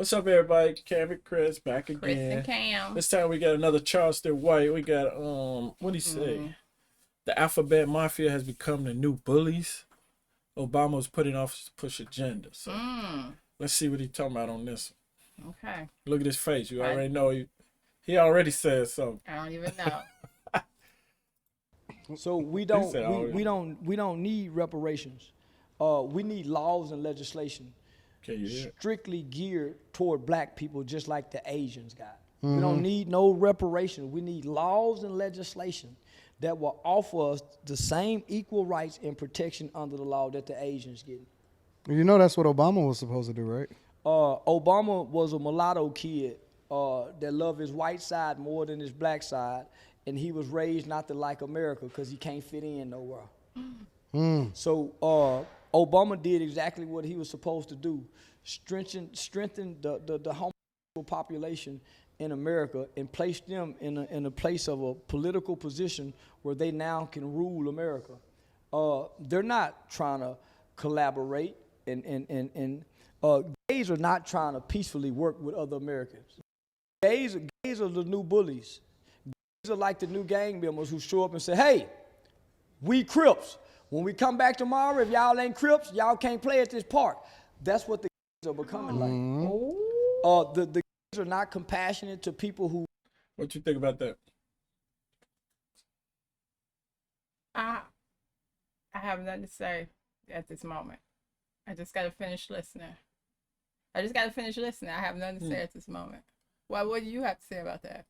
What's up, everybody? Cam and Chris back Chris and again. Cam. This time we got another Charleston White. We got what do you say? The alphabet mafia has become the new bullies. Obama's putting off to push agenda. So let's see what he's talking about on this one. Okay. Look at his face. You already know he already said something. I don't even know. So we don't need reparations. We need laws and legislation strictly geared toward black people, just like the Asians got. We don't need no reparations. We need laws and legislation that will offer us the same equal rights and protection under the law that the Asians get. You know that's what Obama was supposed to do, right? Obama was a mulatto kid that loved his white side more than his black side, and he was raised not to like America because he can't fit in nowhere. So Obama did exactly what he was supposed to do, strengthen the homosexual population in America and place them in a place of a political position where they now can rule America. They're not trying to collaborate, and gays are not trying to peacefully work with other Americans. Gays are the new bullies. Gays are like the new gang members who show up and say, hey, we Crips. When we come back tomorrow, if y'all ain't Crips, y'all can't play at this park. That's what the gays are becoming like. The gays are not compassionate to people who... What you think about that? I have nothing to say at this moment. I just got to finish listening. I have nothing to say at this moment. Well, what do you have to say about that?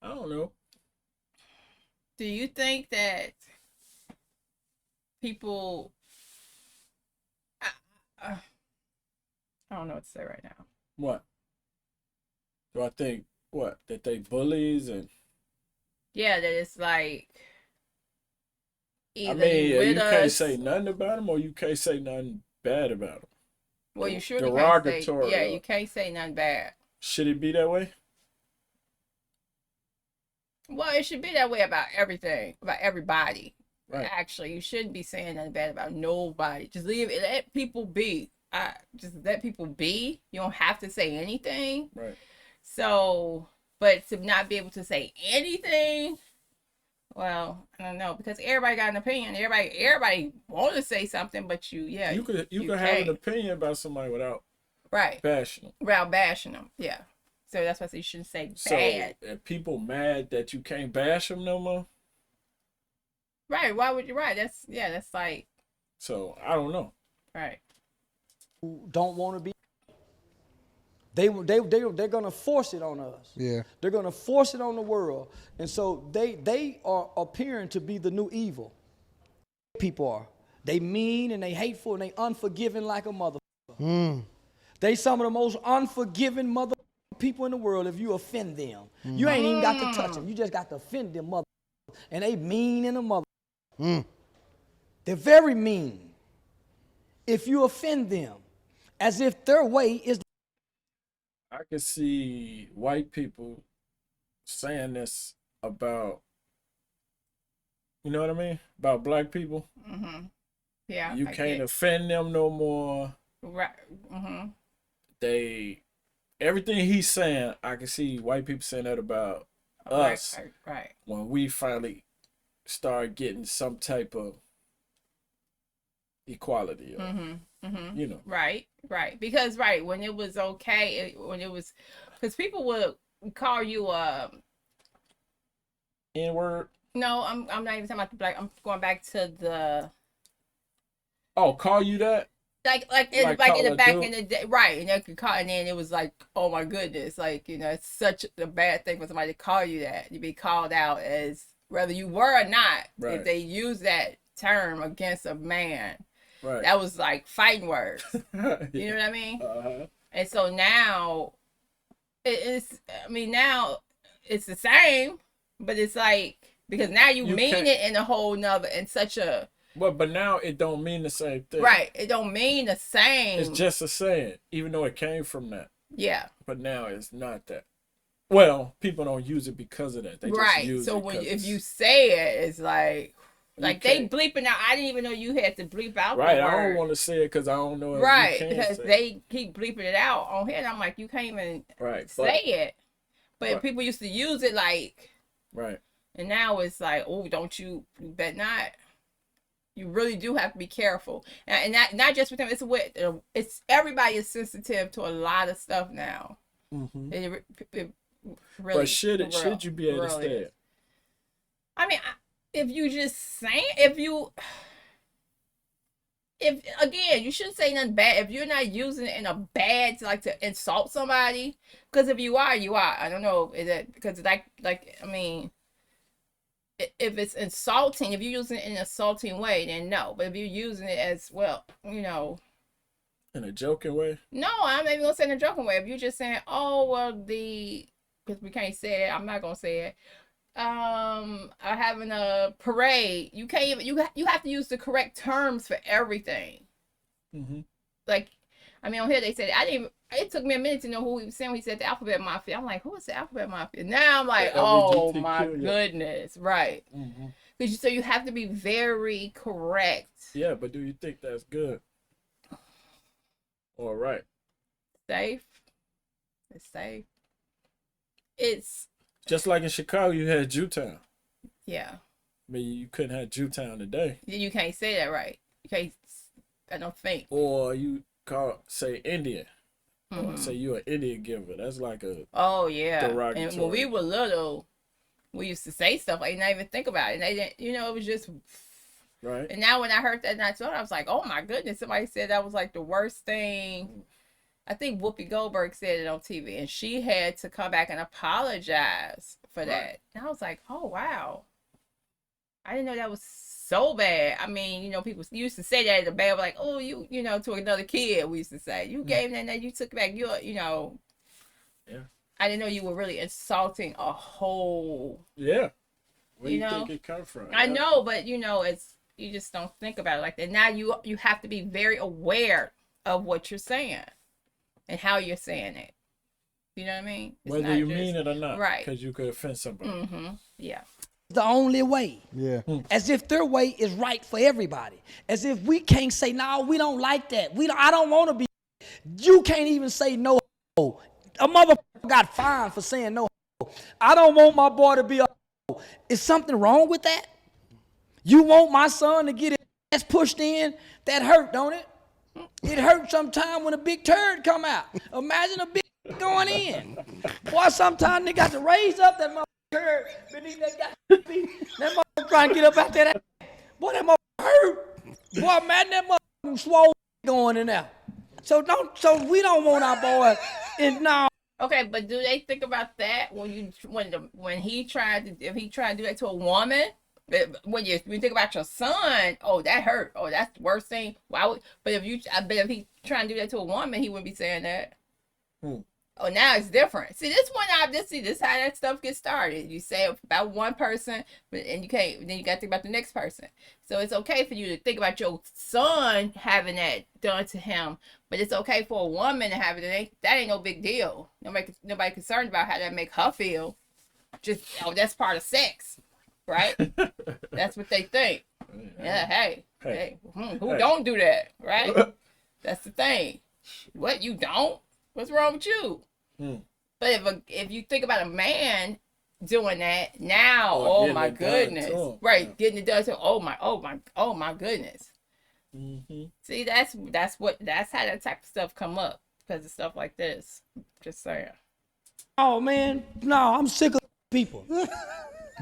I don't know. Do you think that people... I don't know what to say right now. What? Do I think, that they bullies and... Yeah, that it's like... I mean, you can't say nothing about them or you can't say nothing bad about them. Well, you surely can't say... Derogatory. Yeah, you can't say nothing bad. Should it be that way? Well, it should be that way about everything, about everybody. Right. Actually, you shouldn't be saying nothing bad about nobody. Just leave it. Let people be. Just let people be. You don't have to say anything. Right. So, but to not be able to say anything, well, I don't know, because everybody got an opinion. Everybody want to say something, but you could have an opinion about somebody without bashing them. Without bashing them, yeah. So that's why you shouldn't say bad. So, are people mad that you can't bash them no more? Right. Why would you? Right. That's like. So I don't know. Right. Who don't want to be. They're gonna force it on us. Yeah. They're gonna force it on the world, and so they are appearing to be the new evil. People are. They mean and they hateful and they unforgiving like a motherfucker. They some of the most unforgiving mother people in the world. If you offend them, you ain't even got to touch them. You just got to offend them, mother. And they mean in a mother. They're very mean. If you offend them, as if their way is. I can see white people saying this about, you know what I mean? About black people. Yeah. You can't offend them no more. Right. Everything he's saying, I can see white people saying that about us. Right. When we finally start getting some type of equality. You know. Right. Because when it was okay, because people would call you N-word. No, I'm not even talking about the black. I'm going back to the. Oh, call you that? Like in the back in the day, right? And they could call, and then it was like, oh my goodness, like it's such a bad thing for somebody to call you that. You'd be called out as whether you were or not. Right. If they use that term against a man, right, that was like fighting words. Yeah. You know what I mean? And so now, now it's the same, but it's like because now you mean it in a whole nother in such a. But now it don't mean the same thing. Right. It don't mean the same. It's just a saying, even though it came from that. Yeah. But now it's not that. Well, people don't use it because of that. They right. Just use so it if you say it, it's like, Like they bleeping out. I didn't even know you had to bleep out right. the word. I don't want to say it because I don't know. Right, if you can because say they keep bleeping it out on here, and I'm like, you can't even say it. But people used to use it like, right. And now it's like, oh, you bet not. You really do have to be careful, and not just with them. It's everybody is sensitive to a lot of stuff now. Mm-hmm. It really, but should you be able to say it? I mean, if you just saying, if again, you shouldn't say nothing bad. If you're not using it in a bad to insult somebody, because if you are, you are. I don't know, is that because I mean, if it's insulting, if you're using it in an insulting way, then no. But if you're using it as well, in a joking way. No, I'm not even gonna say in a joking way. If you're just saying, oh well, because we can't say it, I'm not gonna say it. Are having a parade. You can't even. You have to use the correct terms for everything. Mm-hmm. Like, I mean, on here they said it took me a minute to know who he was saying when he said the Alphabet Mafia. I'm like, who is the Alphabet Mafia? Now I'm like, oh my goodness, right? Mm-hmm. So you have to be very correct. Yeah, but do you think that's good? All right. Safe. It's safe. It's just like in Chicago, you had Jewtown. Yeah. I mean, you couldn't have Jewtown today. You can't say that, right? You can't. I don't think. Or you say Indian. Mm-hmm. Or say you're an Indian giver. That's like a derogatory. And when we were little, we used to say stuff like not even think about it. And they didn't, it was just right. And now when I heard that and I thought, I was like, oh my goodness, somebody said that was like the worst thing. I think Whoopi Goldberg said it on TV, and she had to come back and apologize for that. And I was like, oh wow, I didn't know that was so bad. I mean, people used to say that in the bad, like, oh, to another kid, we used to say, you gave that, you took back your, Yeah. I didn't know you were really insulting a whole. Yeah. Where do you think it come from? I know, but it's you just don't think about it like that. Now you have to be very aware of what you're saying and how you're saying it. You know what I mean? Whether you mean it or not, right? Because you could offend somebody. Mm-hmm. Yeah. The only way. Yeah. As if their way is right for everybody. As if we can't say, no, we don't like that. I don't want to be. You can't even say no. A motherfucker got fined for saying no. I don't want my boy to be a. Is something wrong with that? You want my son to get his ass pushed in? That hurt, don't it? It hurt sometime when a big turd come out. Imagine a big going in. Boy, sometimes they got to raise up that motherfucker turd beneath that guy. That motherfucker trying to get up out there. Boy, that motherfucker hurt. Boy, imagine that motherfucker swole going in there. So we don't want our boy in now. Okay, but do they think about that when he tried to do that to a woman? When you think about your son, oh, that hurt. Oh, that's the worst thing. But if he trying to do that to a woman, he wouldn't be saying that. Oh, now it's different. See, this is how that stuff gets started. You say about one person, and you can't. Then you got to think about the next person. So it's okay for you to think about your son having that done to him, but it's okay for a woman to have it. That ain't no big deal. Nobody concerned about how that make her feel. Just that's part of sex, right? That's what they think. Yeah, hey, who don't do that, right? That's the thing. What, you don't? What's wrong with you? But if you think about a man doing that now, oh my goodness, right? Getting it done to oh my goodness. Mm-hmm. See, that's how that type of stuff come up because of stuff like this. Just saying. Oh man, no, I'm sick of people.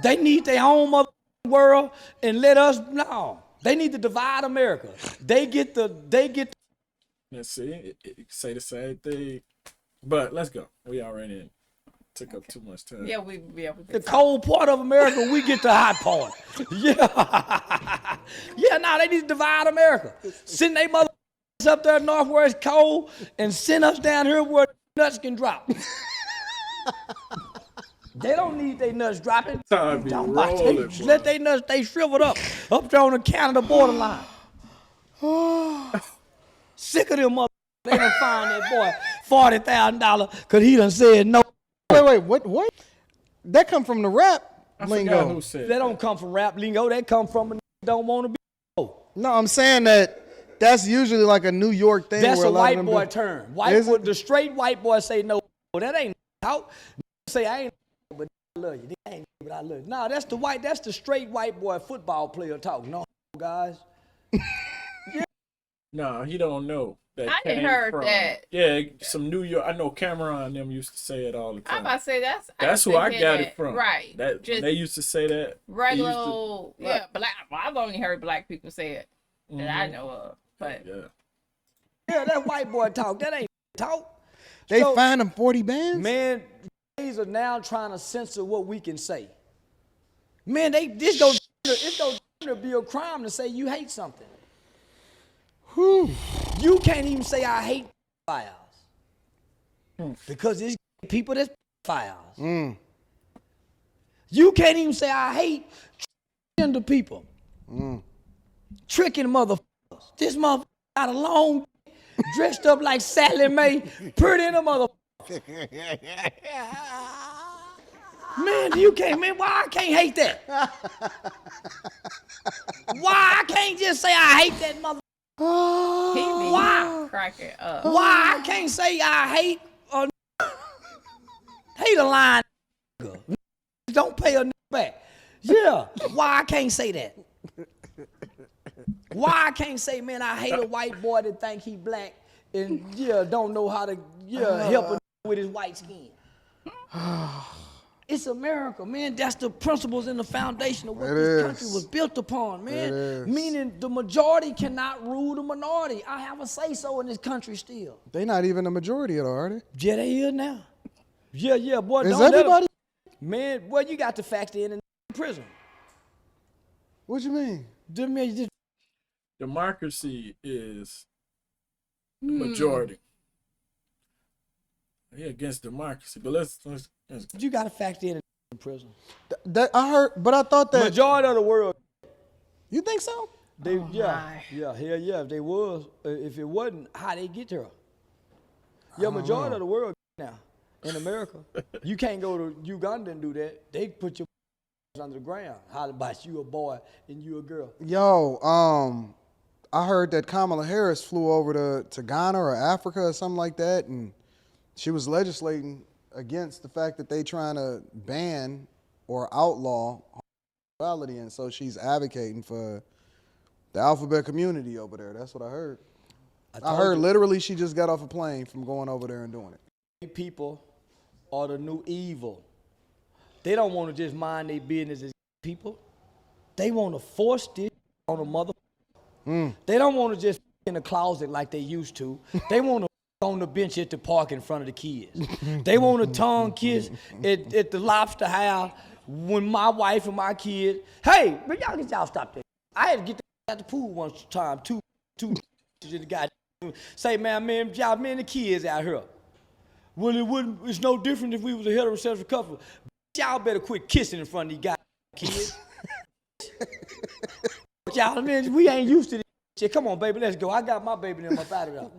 They need their own mother world and let us. No, they need to divide America. They get the. Let's see. It say the same thing. But let's go. We already took up too much time. Yeah, we be able to. The cold part of America, we get the hot part. Yeah. Yeah, no, they need to divide America. Send they mother up there north where it's cold and send us down here where nuts can drop. They don't need their nuts dropping. Let their nuts stay shriveled up there on the Canada borderline. Sick of them mother. They done find that boy $40,000 because he done said no. Wait, what? That come from the rap lingo. Who said they don't come from rap lingo. They come from don't want to be. No, I'm saying that's usually like a New York thing. That's where a lot of white them boy do- term. The straight white boy say no. That ain't talk. Say I ain't, but I love you. They ain't, but I love you. No, that's the straight white boy football player talk. No, guys. No, he don't know. That I didn't came heard from, that. Yeah, some New York. I know Cameron and them used to say it all the I'm time. about to say That's who I got it from. Right. That when they used to say that. Regular, they used yeah, black. Well, I've only heard black people say it that I Mhm. know of. But Yeah, that white boy talk. That ain't talk. They So, find them 40 bands? man, gays are now trying to censor what we can say. Man, it's gonna be a crime to say you hate something. Whew. You can't even say I hate files because it's people that's files. Mm. You can't even say I hate transgender people, tricking motherfuckers. This motherfucker got a long, dressed up like Sally Mae, pretty in a motherfucker. Man, you can't, man, why I can't hate that? Why I can't just say I hate that motherfucker? he be Why? cracking up. Why I can't say I hate a line nigga? Don't pay a nigga back. Yeah, why I can't say that? Why I can't say, man, I hate a white boy that think he black and don't know how to help a nigga with his white skin. It's America, man. That's the principles and the foundation of what this country was built upon, man. Meaning the majority cannot rule the minority. I have a say-so in this country still. They not even a majority at all, are they? Yeah, they is now. Yeah, boy. Is don't let 'em- everybody? Man, well, you got to factor in prison. What you mean? Democracy is the majority. Yeah, against democracy, but let's You got to factor in prison. That I heard, but I thought that. Majority of the world. You think so? They, my. hell yeah. If they was, if it wasn't, how they get there? Yeah, majority of the world now in America. You can't go to Uganda and do that. They put your under the ground. How about you a boy and you a girl? Yo, I heard that Kamala Harris flew over to Ghana or Africa or something like that, and she was legislating against the fact that they trying to ban or outlaw homosexuality, and so she's advocating for the alphabet community over there. That's what I heard. I heard literally she just got off a plane from going over there and doing it. People are the new evil. They don't want to just mind their business as people. They want to force this on a mother. They don't want to just in the closet like they used to. They want to on the bench at the park in front of the kids. They want to tongue kiss at the lobster house when my wife and my kids. Hey, but y'all stop that. I had to get at the pool one time. Two to the guy say, man, the kids out here. Well, it's no different if we was a heterosexual couple. Y'all better quit kissing in front of these guys, kids. Y'all, man, we ain't used to this shit. Come on, baby, let's go. I got my baby in my body now.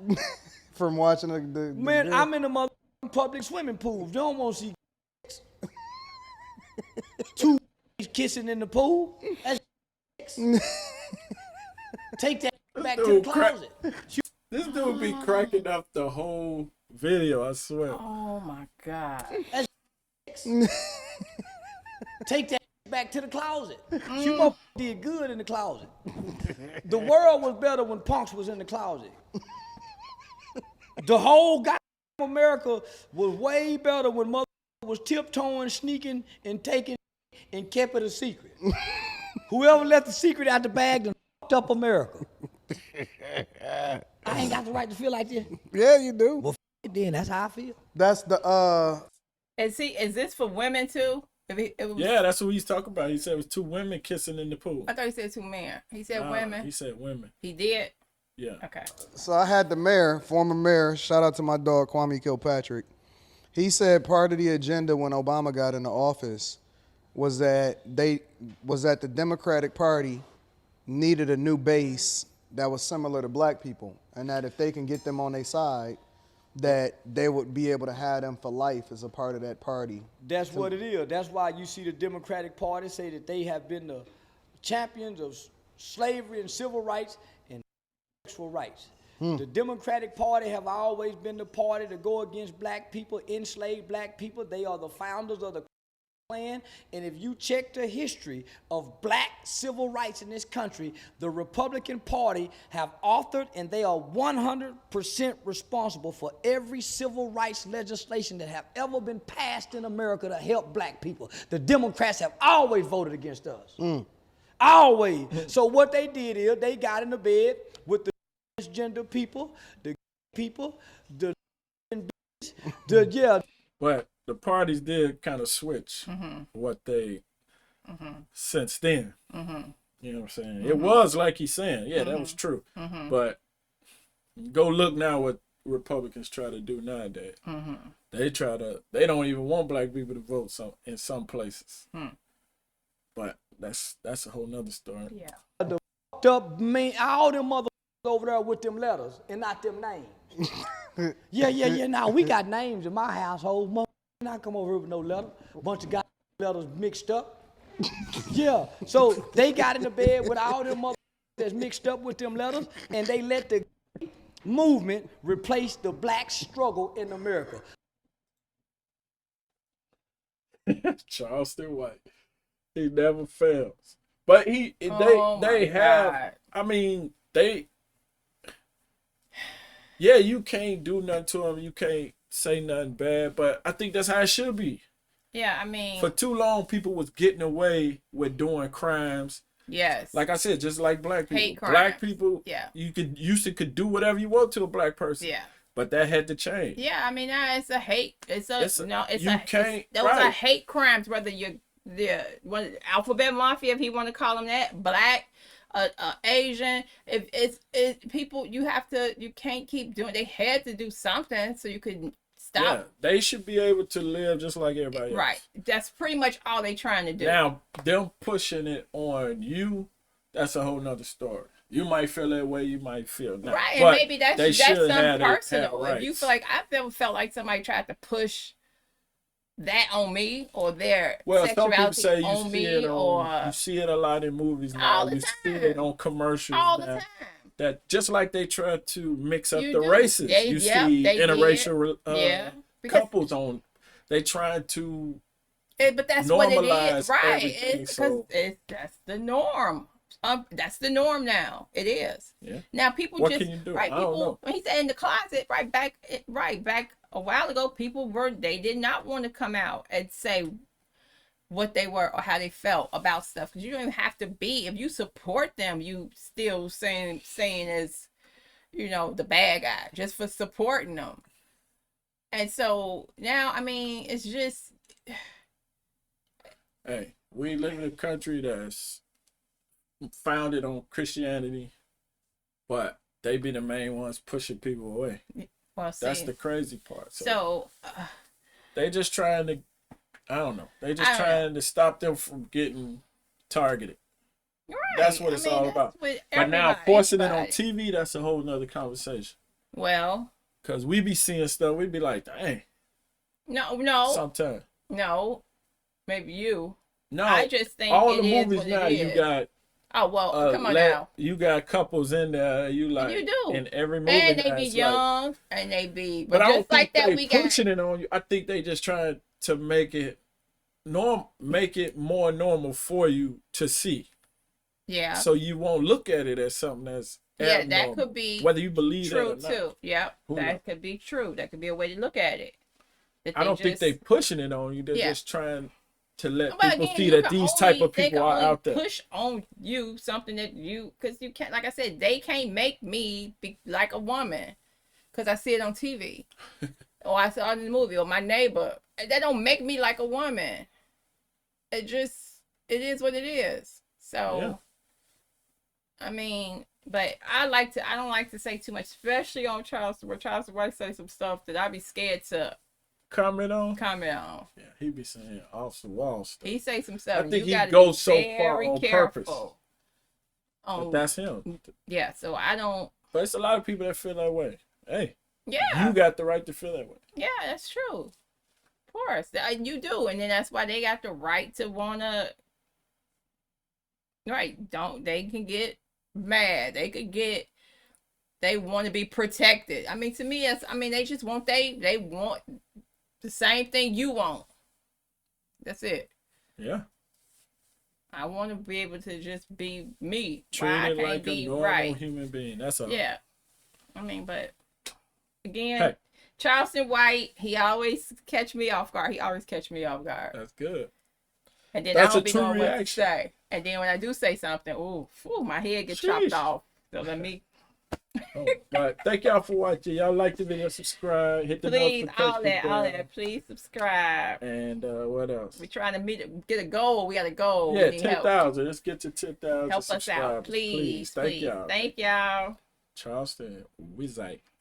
From watching the Man, game. I'm in the motherfucking public swimming pool. You don't want to see two kissing in the pool. That's take that back to the closet. This dude be cracking up the whole video, I swear. Oh my God. Take that back to the closet. You motherfucker did good in the closet. The world was better when punks was in the closet. The whole goddamn America was way better when motherfucker was tiptoeing, sneaking, and taking, and kept it a secret. Whoever let the secret out the bag done fucked up America. I ain't got the right to feel like this. Yeah, you do. Well, then that's how I feel. That's the Is this for women too? It was, Yeah, that's what he's talking about. He said it was two women kissing in the pool. I thought he said two men. He said women. He said women. He did. Yeah. Okay. So I had the mayor, former mayor, shout out to my dog Kwame Kilpatrick. He said part of the agenda when Obama got into office was that the Democratic Party needed a new base that was similar to black people, and that if they can get them on their side, that they would be able to have them for life as a part of that party. That's what it is. That's why you see the Democratic Party say that they have been the champions of slavery and civil rights and sexual rights. The Democratic Party have always been the party to go against black people, enslave black people. They are the founders of the Klan. And if you check the history of black civil rights in this country, the Republican Party have authored and they are 100% responsible for every civil rights legislation that have ever been passed in America to help black people. The Democrats have always voted against us. Always. So what they did is they got in the bed with the transgender people, the people, the yeah. But the parties did kind of switch what they since then. You know what I'm saying? It was like he's saying, yeah, that was true. But go look now what Republicans try to do nowadays. They don't even want black people to vote in some places. But that's a whole nother story. Yeah. The fucked up man, all them mother over there with them letters and not them names. Yeah. Now we got names in my household. Mother, not come over here with no letter. Bunch of goddamn letters mixed up. Yeah. So they got in the bed with all them mother that's mixed up with them letters, and they let the movement replace the black struggle in America. Charleston White. He never fails. But they have, I mean, yeah, you can't do nothing to him. You can't say nothing bad, but I think that's how it should be. Yeah, I mean, for too long, people was getting away with doing crimes. Yes. Like I said, just like black people. Hate crimes. Black people, yeah, you could do whatever you want to a black person. Yeah. But that had to change. Yeah, I mean, it's a hate. There was right. a hate crimes, whether you're Alphabet Mafia, if you want to call them that, black, Asian. If it's people, you can't keep doing. They had to do something so you could stop. Yeah, they should be able to live just like everybody else. Right. That's pretty much all they trying to do. Now, them pushing it on you, that's a whole nother story. You might feel that way, you might feel not. Right, and maybe that's something personal. If you feel like felt like somebody tried to push that on me or their sexuality some people say on me, or you see it a lot in movies now. You see it on commercials all now. The time. That just like they try to mix up the races. You see interracial couples on. They try to but that's what it is, right? Because that's the norm. That's the norm now. It is. Yeah. Now people what just can you do? right. I don't know. When he said in the closet, back a while ago, people they did not want to come out and say what they were or how they felt about stuff, because you don't even have to be. If you support them, you still saying as the bad guy just for supporting them. And so now, I mean, it's just hey, we live in a country that's founded on Christianity, but they be the main ones pushing people away. Well, see, that's the crazy part. So they just trying to, I don't know. They just trying to stop them from getting targeted. Right. That's what it's all about. But now forcing it on TV, that's a whole nother conversation. Well, because we be seeing stuff, we be like, dang. No. Sometimes. No. Maybe you. No. I just think all the movies now you got. Oh well, come on now. You got couples in there. You do in every movie. And they be young, and they be. But I don't just think like that, they we got pushing it on you. I think they just trying to make it more normal for you to see. Yeah. So you won't look at it as something that's abnormal, that could be whether you believe true that or not. Too. Yeah, that could be true. That could be a way to look at it. I don't think they pushing it on you. They're just trying to let people again, see that these type of people are out there. Push on you something that because you can't, like I said, they can't make me be like a woman because I see it on TV or I saw it in the movie or my neighbor. That don't make me like a woman. It is what it is. So, I mean, but I don't like to say too much, especially on Charleston, where Charleston White say some stuff that I'd be scared to comment on. Yeah, he be saying off the wall stuff. He say some stuff. I think he goes so far on purpose. But that's him. Yeah, so I don't. But it's a lot of people that feel that way. Hey. Yeah. You got the right to feel that way. Yeah, that's true. Of course, you do, and then that's why they got the right to wanna Right. They can get mad. They want to be protected. I mean, to me, they just want, they want the same thing you want. That's it. Yeah. I want to be able to just be me. Treated like a normal human being. That's all. Yeah. I mean, but again, Hey. Charleston White, he always catch me off guard. That's good. And then That's I a don't be true knowing what to reaction. say. And then when I do say something, my head gets chopped Sheesh. off. So let me Oh, but thank y'all for watching. Y'all like the video, subscribe, hit the please notification all bell. that. Please subscribe. And what else? We're trying to get a goal. We got a goal. Yeah, We need help. 10,000. Let's get to 10,000 Help us out, subscribers. please. Thank y'all. Thank y'all. Charleston, we